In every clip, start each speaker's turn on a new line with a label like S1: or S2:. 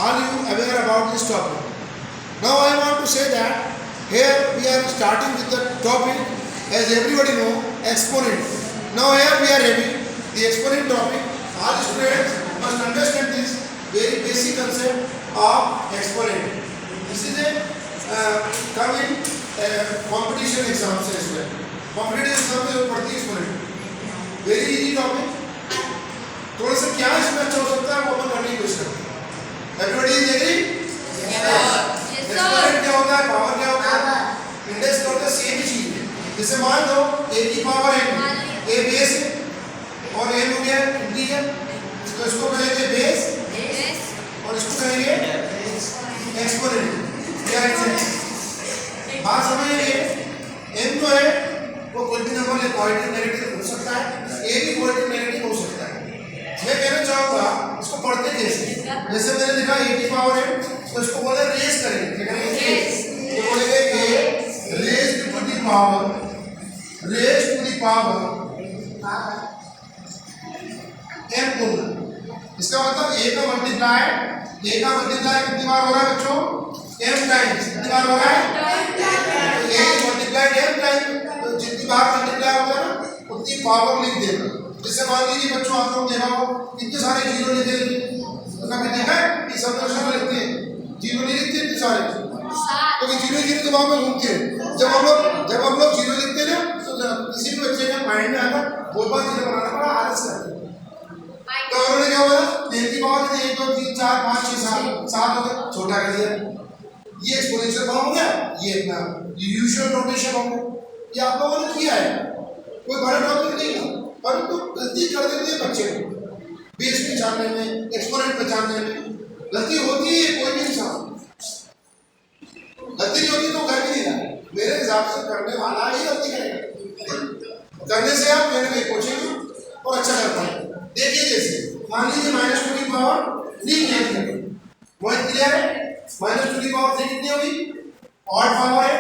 S1: Are you aware about this topic? Now I want to say that here we are starting with the topic, as everybody know, exponent. Now here we are having the exponent topic. All students must understand this very basic concept of exponent. This is a come in competition exams as well. Competitive exam में पढ़ती exponent. Very easy topic. थोड़ा सा क्या इसमें अच्छा हो सकता है वो अपन करने की कोशिश करते हैं. Everybody is agree? एक्सपोनेंट क्या होता है, पावर क्या होता है, इंडेक्स क्या होता है, सेम ही चीज है. जैसे मान लो a की पावर n, a बेस है और n हो गया इंटीजर, तो इसको कहेंगे बेस और इसको कहेंगे एक्सपोनेंट. क्या है बात समझिए. n जो है वो कोई भी नंबर पॉजिटिव नेगेटिव हो सकता है, a भी पॉजिटिव नेगेटिव हो सकता है. मैं कहना चाहूंगा इसको पढ़ते कैसे. जैसे मैंने लिखा a की पावर है तो इसको बोले रेज करेंगे. क्या करेंगे? तो बोलेंगे a raise to the power m बोलना. इसका मतलब a का मल्टीप्लाई कितनी बार हो रहा है बच्चों? m times. कितनी बार हो रहा है? a multiplied m times. तो जितनी बार मल्टीप्लाई होगा ना उतनी पावर लिख देगा. जैसे मान लीजिए बच्चों आप लोग देखा हो कितने सारे जीरो लिखे हैं. तो कभी देखा है कि सब लोग लिखते हैं जीरो नहीं लिखते इतने सारे, तो जीरो दिमाग में घूमते हैं. जब हम लोग जीरो लिखते हैं ना तो किसी भी बच्चे के माइंड में आता बहुत बार जीरो बनाना बड़ा आलस करते हैं. तो उन्होंने क्या बोला 10 की पावर 1 2 3 4 5 6 7 हो गया, छोटा कर दिया. ये एक्सपोनेंशियल फॉर्म हो गया, ये अपना यूजुअल नोटेशन हो गया. ये आप लोगों ने किया है, कोई बड़ा टॉपिक नहीं है, परंतु गलती कर देते हैं बच्चे बेस पहचानने में, एक्सपोनेंट पहचानने में. गलती होती है, कोई भी इंसान गलती नहीं होती तो कर भी नहीं रहा. मेरे हिसाब से करने वाला ही गलती करेगा. करने से आप मेरे लिए पूछेंगे और अच्छा कर पाएंगे. देखिए जैसे मान लीजिए -2 की पावर 3 है, वो क्लियर है. -2 की पावर 3 कितनी होगी? ऑड पावर है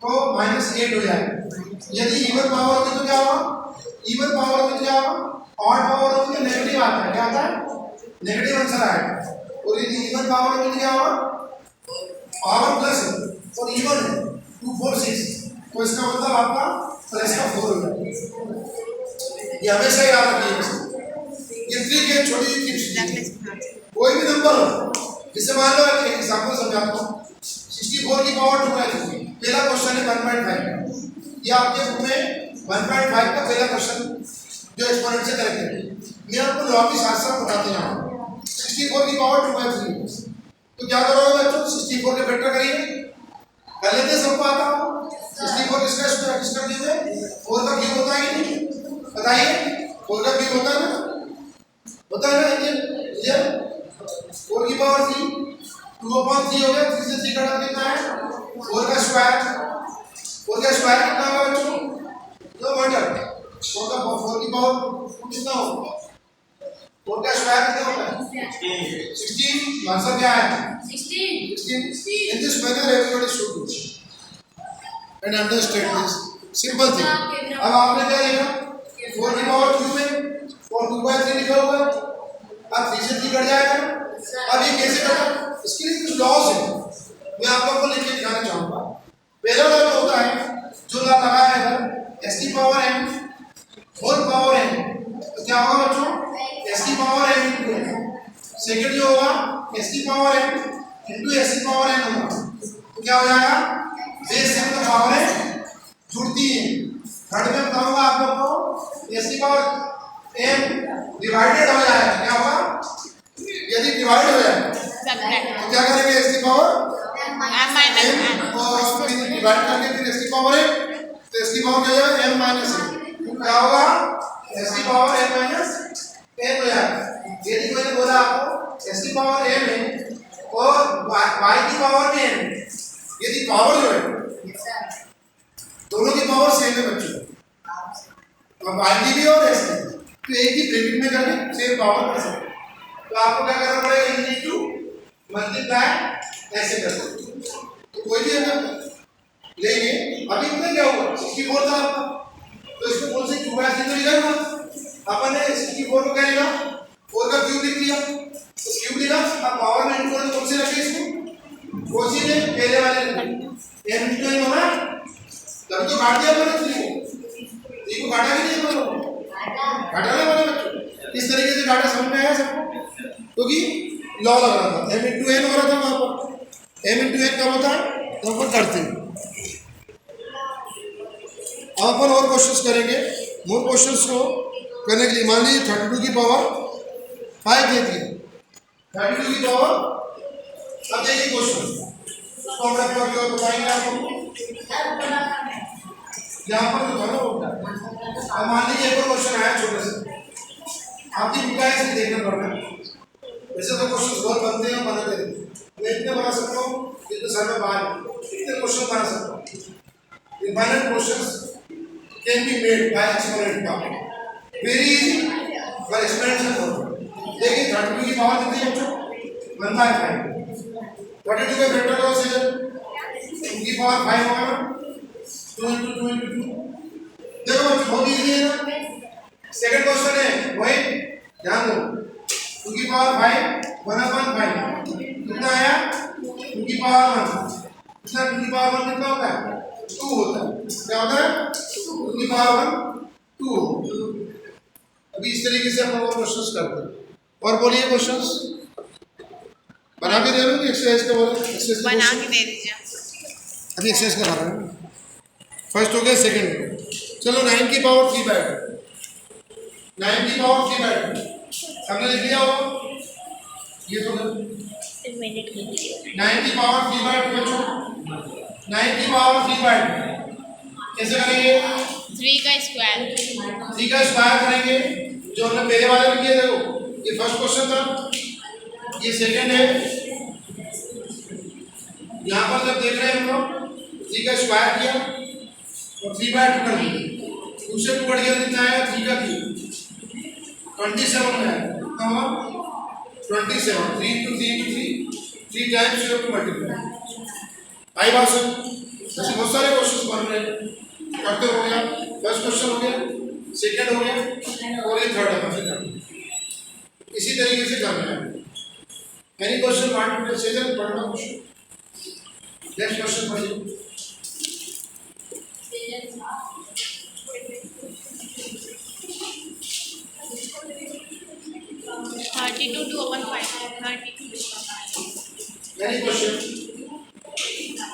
S1: तो -8 हो जाएगा. यदि इवन पावर होगी तो क्या होगा? इवन पावर होगी तो क्या होगा? ऑड पावर होगी तो नेगेटिव आता है. क्या आता है? नेगेटिव आंसर आएगा. और यदि इवन पावर होगी तो क्या होगा? पावर प्लस है और इवन है 2 4 6, तो इसका मतलब आपका प्लस का 4 हो जाएगा. ये हमेशा याद रखिए. ये ट्रिक है, छोटी सी टिप्स. कोई भी नंबर हो, जैसे मान लो एक एग्जांपल समझाता हूं. 64 की पावर 2 है. पहला क्वेश्चन है 1.5. ये आपके बुक में 1.5 का पहला क्वेश्चन जो एक्सपोनेंट से करेक्ट है. मैं आपको लॉ के साथ साथ बताते जाऊंगा. 64 की पावर 2/3. तो क्या करोगे बच्चों? 64 के फैक्टर करिए. कर लेते हैं, सबको आता हो. 64 किसका क्यूब है? 4 का क्यूब होता है कि नहीं? बताइए. 4 का क्यूब होता है ना? होता है ना? ये 4 की पावर 3 2/3 हो गया. 3 से 3 कटा देता है 4 का स्क्वायर. 4 का स्क्वायर कितना होगा बच्चों? 2 मीटर. 4 की पावर कितना होगा? 4 का स्क्वायर कितना होगा? 16. आंसर क्या है? 16. In this manner everybody should do and understand this simple thing. अब आपने क्या देखा? 4 की पावर क्यूब में और 2/3 लिखा हुआ है. अब 3 से 3 कट जाएगा. अब ये कैसे कटा? इसके लिए कुछ लॉस है, मैं आप लोगों को लिख के दिखाना चाहूंगा. पहला लॉ जो होता है, जो लॉ लगाया है इधर, s की power n whole power n. तो क्या होगा बच्चों? s की power n into n. Second जो होगा s की पावर n इनटू s की पावर n होगा. तो क्या हो जाएगा? बेस n का पावर n जुड़ती है. थर्ड में बताऊंगा आप लोग को s की पावर n डिवाइडेड हो जाएगा. क्या होगा? यदि डिवाइड हो जाए तो क्या करेंगे? s की पावर m और फिर डिवाइड करके फिर s की पावर n, तो s की पावर क्या हो जाएगा? m minus n. क्या होगा? s की पावर m माइनस n हो जाएगा. यदि मैंने बोला आपको s की पावर m है और y की पावर में n, यदि पावर जो है दोनों की पावर सेम है बच्चों, अब y की भी और s की, तो एक ही ब्रैकेट में करके सेम पावर कर सकते. तो आपको क्या करना पड़ेगा? you need to multiply ऐसे कर सकते. तो कोई भी अगर लेंगे, अभी इतना क्या हुआ? 64 था आपका, तो इसको कौन से क्यूब ऐसे तो लिखा ना. अपन ने 64 को क्या लिखा? 4 का क्यूब लिख लिया. तो क्यूब लिखा, अब पावर में कोसी ने पहले वाले एम इंटू एन होना तब तो काट दिया मैंने थ्री को काटा कि नहीं बोलो काटा ना मैंने बच्चों इस तरीके से काटा समझ में आया सबको क्योंकि लॉ लग रहा था एम इंटू एन हो रहा था वहाँ पर एम इंटू एन कब होता है तो अपन करते हैं। अब अपन और क्वेश्चंस करेंगे मोर क्वेश्चंस को करने के लिए मान लीजिए 32 की पावर 5 देती है 32 की पावर अब देखिए क्वेश्चन तो हम बताएंगे आपको यहाँ पर तो दोनों होता है। अब मान लीजिए एक और क्वेश्चन आया छोटे से आपकी बुक है इसे देखना पड़ना वैसे तो क्वेश्चन बहुत बनते हैं बनाते हैं मैं इतने बना सकता हूँ जितने सर में बाहर इतने क्वेश्चन बना सकता हूँ infinite questions can be made by exponent power very easy पर एक्सपोनेंशियल फॉर्म देखिए 32 की पावर कितनी है बच्चों 1/5 32 का फैक्टर करो से 2 की पावर 5 होगा ना 2 into 2 into 2 देखो बच्चों बहुत इजी है ना सेकंड क्वेश्चन है वही ध्यान दो 2 की पावर 5 1/5 कितना आया 2 की पावर 1 कितना 2 की पावर 1 कितना होता है 2 होता है क्या होता है 2 की पावर 1 2 अभी इस तरीके से अपन क्वेश्चंस करते हैं और बोलिए क्वेश्चंस बना के दे रहे हो एक्सरसाइज का बोले एक्सरसाइज
S2: बना के दे दीजिए
S1: अभी एक्सरसाइज का कर रहे हैं फर्स्ट हो गया सेकंड हो गया चलो 9 की पावर 3 बैठ 9 की पावर 3 बैठ हमने लिख लिया होगा ये तो 9 की पावर 3 बैठ बच्चों 9 की पावर 3 बैठ कैसे करेंगे
S2: 3 का स्क्वायर
S1: 3 का स्क्वायर करेंगे जो हमने पहले वाले में किया देखो ये फर्स्ट क्वेश्चन था ये सेकंड है यहाँ पर जब देख रहे हैं हम लोग 3 का स्क्वायर किया और 3/2 कर दिया उससे 2 बढ़ गया कितना आया 3 का 3 27 में आया कितना हुआ 27 3 into 3 into 3 times you have to multiply आई बात सुन ऐसे बहुत सारे क्वेश्चंस बन रहे हैं करते हो गया फर्स्ट क्वेश्चन हो गया सेकंड हो गया और ये थर्ड है इसी तरीके से करना है any question want to session पढ़ना क्वेश्चन नेक्स्ट क्वेश्चन पढ़िए
S2: (32 to 1/5) 32
S1: any question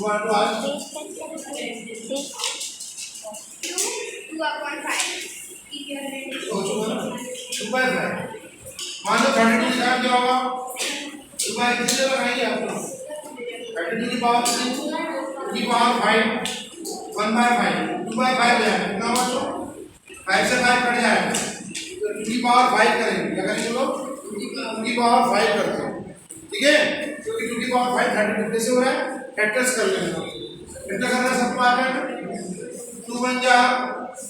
S1: want to ask 2/5 मान लो 32 का क्या होगा 2/5 किस जगह लगाएंगे आप 32 की पावर 3 की पावर 5 1/5 2/5 ले आए कितना बच्चों 5 से 5 कट जाएगा तो 2 की पावर 5 करेंगे क्या करेंगे लोग 2 की पावर 5 करते हैं ठीक है क्योंकि 2 की पावर 5 32 कैसे हो रहा है फैक्टर्स कर लेंगे फैक्टर करना सबको आ गया ना 2 1 जा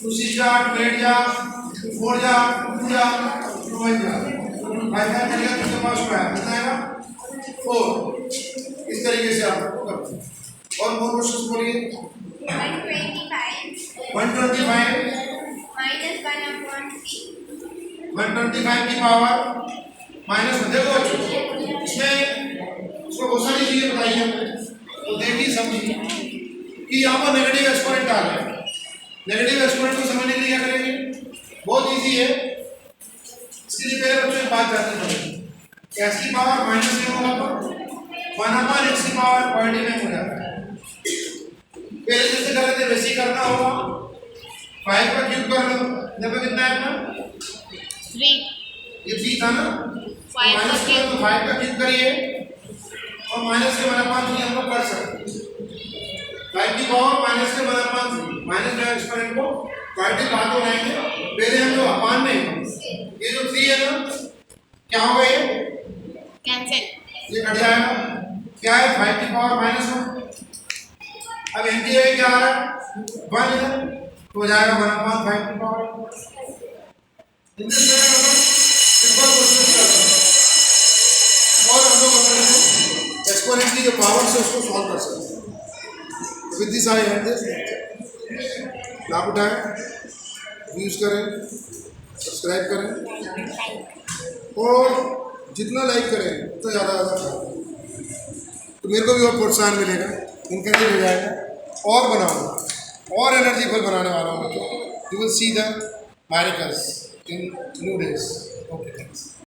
S1: 2 6 जा 2 8 जा 2 4 जा 2 जा 2 1 जा 5 5 करेगा तो इसके पास स्क्वायर कितना आएगा 4 इस तरीके से आप करते हैं और मोर क्वेश्चंस बोलिए 125 125 की पावर माइनस देखो बच्चों इसमें इसको बहुत सारी चीजें बताई हमने तो देखिए समझिए कि यहाँ पर नेगेटिव एक्सपोनेंट आ गया नेगेटिव एक्सपोनेंट को समझने के लिए क्या करेंगे बहुत इजी है इसके लिए पहले बच्चों एक बात जाननी पड़ेगी एक्स की पावर माइनस में होगा तो 1/x की पावर पॉजिटिव में हो जाता है पहले जैसे कर रहे थे वैसे ही करना होगा 5 का क्यूब कर लो देखो कितना है अपना
S2: 3
S1: ये 3 था ना
S2: 5
S1: माइनस
S2: का
S1: तो 5 का क्यूब करिए और माइनस के 1/3 हम लोग कर सकते हैं 5 की पावर माइनस के 1/3 माइनस का एक्सपोनेंट को पॉजिटिव बात हो जाएंगे पहले हम लोग अपान में ये जो 3 है ना क्या होगा ये
S2: कैंसिल
S1: ये कट जाएगा क्या है 5 की पावर -1 अब एम की जगह क्या आ रहा है 1 इधर तो हो जाएगा 1/5 की पावर सिंपल क्वेश्चन करते हैं और हम लोग अपने एक्सपोनेंट की जो पावर से उसको सॉल्व कर सकते हैं with this I and this लाभ उठाएं यूज करें सब्सक्राइब करें और जितना लाइक करें उतना ज़्यादा तो मेरे को भी और प्रोत्साहन मिलेगा, इनकरेज हो जाएगा और बनाऊंगा और एनर्जीफुल बनाने वाला हूँ बच्चों। You will see the miracles in new days. Okay, thanks.